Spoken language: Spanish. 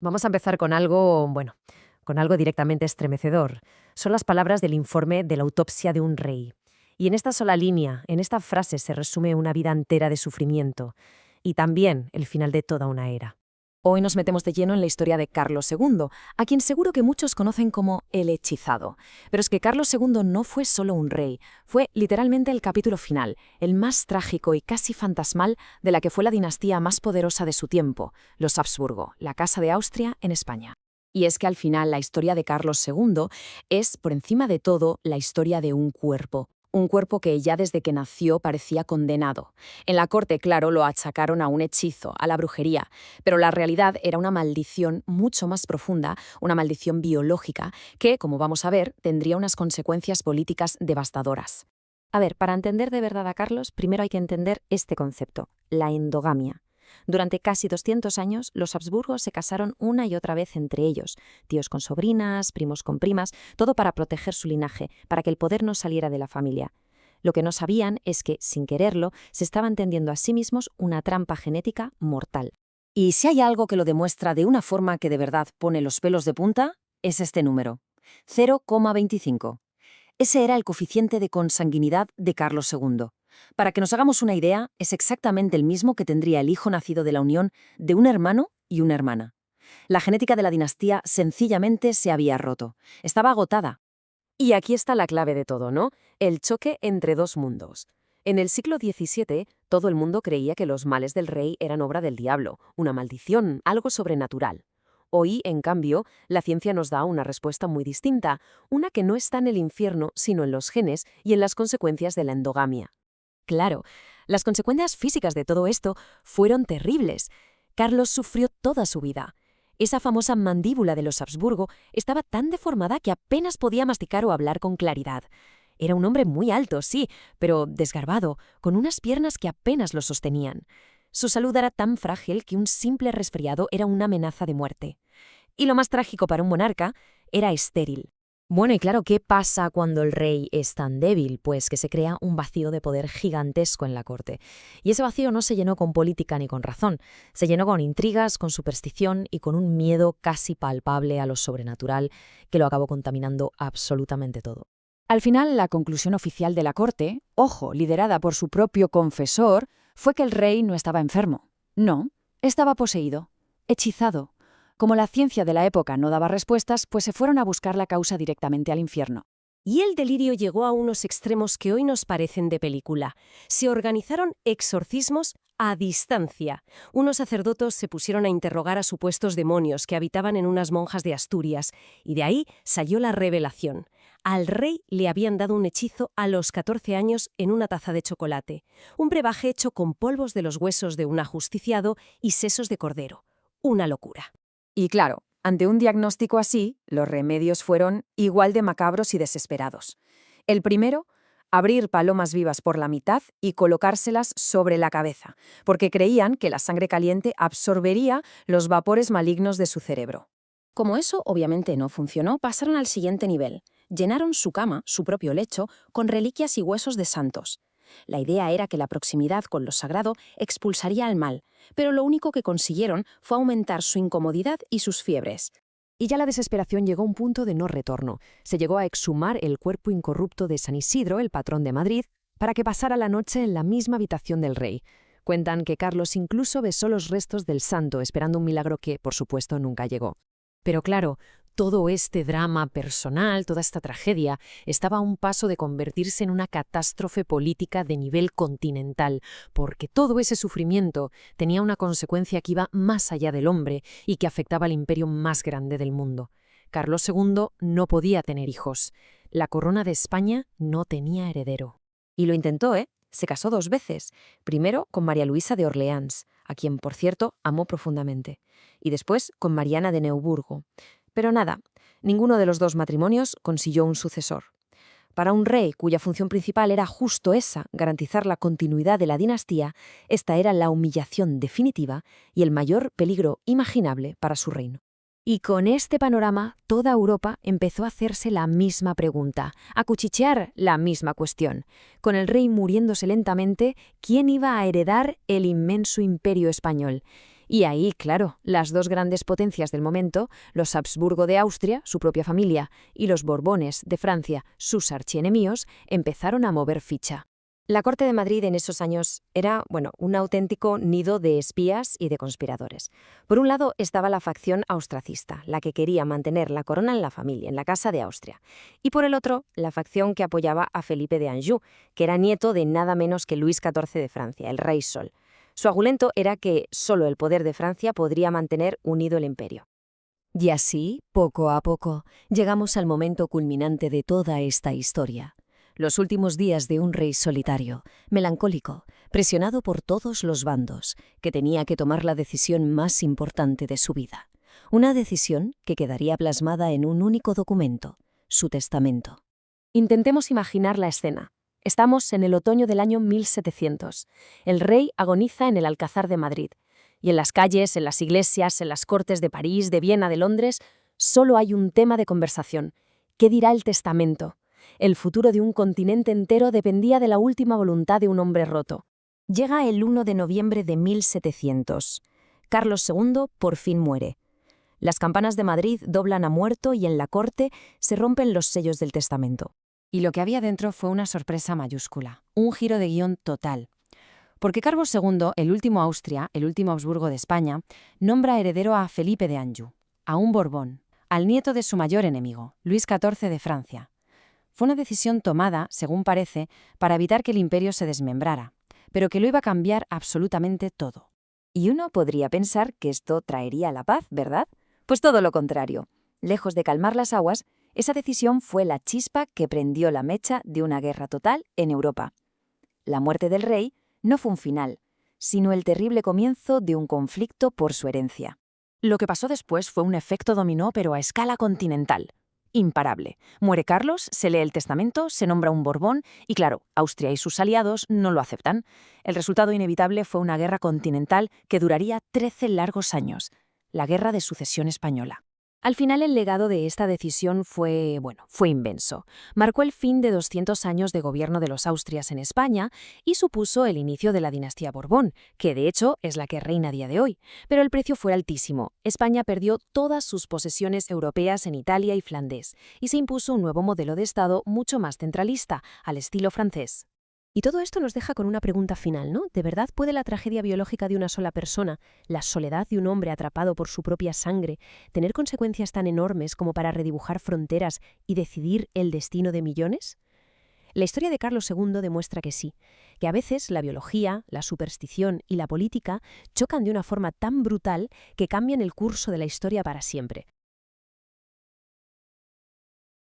Vamos a empezar con algo, bueno, con algo directamente estremecedor. Son las palabras del informe de la autopsia de un rey. Y en esta sola línea, en esta frase se resume una vida entera de sufrimiento y también el final de toda una era. Hoy nos metemos de lleno en la historia de Carlos II, a quien seguro que muchos conocen como el hechizado. Pero es que Carlos II no fue solo un rey, fue literalmente el capítulo final, el más trágico y casi fantasmal de la que fue la dinastía más poderosa de su tiempo, los Habsburgo, la Casa de Austria en España. Y es que al final la historia de Carlos II es, por encima de todo, la historia de un cuerpo. Un cuerpo que ya desde que nació parecía condenado. En la corte, claro, lo achacaron a un hechizo, a la brujería, pero la realidad era una maldición mucho más profunda, una maldición biológica, que, como vamos a ver, tendría unas consecuencias políticas devastadoras. A ver, para entender de verdad a Carlos, primero hay que entender este concepto, la endogamia. Durante casi 200 años, los Habsburgos se casaron una y otra vez entre ellos, tíos con sobrinas, primos con primas, todo para proteger su linaje, para que el poder no saliera de la familia. Lo que no sabían es que, sin quererlo, se estaban tendiendo a sí mismos una trampa genética mortal. Y si hay algo que lo demuestra de una forma que de verdad pone los pelos de punta, es este número, 0,25. Ese era el coeficiente de consanguinidad de Carlos II. Para que nos hagamos una idea, es exactamente el mismo que tendría el hijo nacido de la unión de un hermano y una hermana. La genética de la dinastía sencillamente se había roto. Estaba agotada. Y aquí está la clave de todo, ¿no? El choque entre dos mundos. En el siglo XVII, todo el mundo creía que los males del rey eran obra del diablo, una maldición, algo sobrenatural. Hoy, en cambio, la ciencia nos da una respuesta muy distinta, una que no está en el infierno, sino en los genes y en las consecuencias de la endogamia. Claro, las consecuencias físicas de todo esto fueron terribles. Carlos sufrió toda su vida. Esa famosa mandíbula de los Habsburgo estaba tan deformada que apenas podía masticar o hablar con claridad. Era un hombre muy alto, sí, pero desgarbado, con unas piernas que apenas lo sostenían. Su salud era tan frágil que un simple resfriado era una amenaza de muerte. Y lo más trágico para un monarca, era estéril. Bueno, y claro, ¿qué pasa cuando el rey es tan débil? Pues que se crea un vacío de poder gigantesco en la corte. Y ese vacío no se llenó con política ni con razón, se llenó con intrigas, con superstición y con un miedo casi palpable a lo sobrenatural que lo acabó contaminando absolutamente todo. Al final, la conclusión oficial de la corte, ojo, liderada por su propio confesor, fue que el rey no estaba enfermo. No, estaba poseído, hechizado. Como la ciencia de la época no daba respuestas, pues se fueron a buscar la causa directamente al infierno. Y el delirio llegó a unos extremos que hoy nos parecen de película. Se organizaron exorcismos a distancia. Unos sacerdotes se pusieron a interrogar a supuestos demonios que habitaban en unas monjas de Asturias, y de ahí salió la revelación. Al rey le habían dado un hechizo a los 14 años en una taza de chocolate, un brebaje hecho con polvos de los huesos de un ajusticiado y sesos de cordero. Una locura. Y claro, ante un diagnóstico así, los remedios fueron igual de macabros y desesperados. El primero, abrir palomas vivas por la mitad y colocárselas sobre la cabeza, porque creían que la sangre caliente absorbería los vapores malignos de su cerebro. Como eso obviamente no funcionó, pasaron al siguiente nivel. Llenaron su cama, su propio lecho, con reliquias y huesos de santos. La idea era que la proximidad con lo sagrado expulsaría al mal, pero lo único que consiguieron fue aumentar su incomodidad y sus fiebres. Y ya la desesperación llegó a un punto de no retorno. Se llegó a exhumar el cuerpo incorrupto de San Isidro, el patrón de Madrid, para que pasara la noche en la misma habitación del rey. Cuentan que Carlos incluso besó los restos del santo, esperando un milagro que, por supuesto, nunca llegó. Pero claro, todo este drama personal, toda esta tragedia, estaba a un paso de convertirse en una catástrofe política de nivel continental, porque todo ese sufrimiento tenía una consecuencia que iba más allá del hombre y que afectaba al imperio más grande del mundo. Carlos II no podía tener hijos. La corona de España no tenía heredero. Y lo intentó, ¿eh? Se casó 2 veces. Primero con María Luisa de Orleans, a quien, por cierto, amó profundamente. Y después con Mariana de Neuburgo. Pero nada, ninguno de los 2 matrimonios consiguió un sucesor. Para un rey cuya función principal era justo esa, garantizar la continuidad de la dinastía, esta era la humillación definitiva y el mayor peligro imaginable para su reino. Y con este panorama, toda Europa empezó a hacerse la misma pregunta, a cuchichear la misma cuestión. Con el rey muriéndose lentamente, ¿quién iba a heredar el inmenso imperio español? Y ahí, claro, las dos grandes potencias del momento, los Habsburgo de Austria, su propia familia, y los Borbones de Francia, sus archienemigos, empezaron a mover ficha. La corte de Madrid en esos años era, un auténtico nido de espías y de conspiradores. Por un lado estaba la facción austracista, la que quería mantener la corona en la familia, en la casa de Austria. Y por el otro, la facción que apoyaba a Felipe de Anjou, que era nieto de nada menos que Luis XIV de Francia, el rey Sol. Su argumento era que solo el poder de Francia podría mantener unido el imperio. Y así, poco a poco, llegamos al momento culminante de toda esta historia. Los últimos días de un rey solitario, melancólico, presionado por todos los bandos, que tenía que tomar la decisión más importante de su vida. Una decisión que quedaría plasmada en un único documento, su testamento. Intentemos imaginar la escena. Estamos en el otoño del año 1700. El rey agoniza en el Alcázar de Madrid. Y en las calles, en las iglesias, en las cortes de París, de Viena, de Londres, solo hay un tema de conversación. ¿Qué dirá el testamento? El futuro de un continente entero dependía de la última voluntad de un hombre roto. Llega el 1 de noviembre de 1700. Carlos II por fin muere. Las campanas de Madrid doblan a muerto y en la corte se rompen los sellos del testamento. Y lo que había dentro fue una sorpresa mayúscula, un giro de guión total. Porque Carlos II, el último Austria, el último Habsburgo de España, nombra heredero a Felipe de Anjou, a un Borbón, al nieto de su mayor enemigo, Luis XIV de Francia. Fue una decisión tomada, según parece, para evitar que el imperio se desmembrara, pero que lo iba a cambiar absolutamente todo. Y uno podría pensar que esto traería la paz, ¿verdad? Pues todo lo contrario. Lejos de calmar las aguas, esa decisión fue la chispa que prendió la mecha de una guerra total en Europa. La muerte del rey no fue un final, sino el terrible comienzo de un conflicto por su herencia. Lo que pasó después fue un efecto dominó, pero a escala continental. Imparable. Muere Carlos, se lee el testamento, se nombra un Borbón y, claro, Austria y sus aliados no lo aceptan. El resultado inevitable fue una guerra continental que duraría 13 largos años, la Guerra de Sucesión Española. Al final el legado de esta decisión fue inmenso. Marcó el fin de 200 años de gobierno de los Austrias en España y supuso el inicio de la dinastía Borbón, que de hecho es la que reina a día de hoy. Pero el precio fue altísimo. España perdió todas sus posesiones europeas en Italia y Flandes y se impuso un nuevo modelo de Estado mucho más centralista, al estilo francés. Y todo esto nos deja con una pregunta final, ¿no? ¿De verdad puede la tragedia biológica de una sola persona, la soledad de un hombre atrapado por su propia sangre, tener consecuencias tan enormes como para redibujar fronteras y decidir el destino de millones? La historia de Carlos II demuestra que sí, que a veces la biología, la superstición y la política chocan de una forma tan brutal que cambian el curso de la historia para siempre.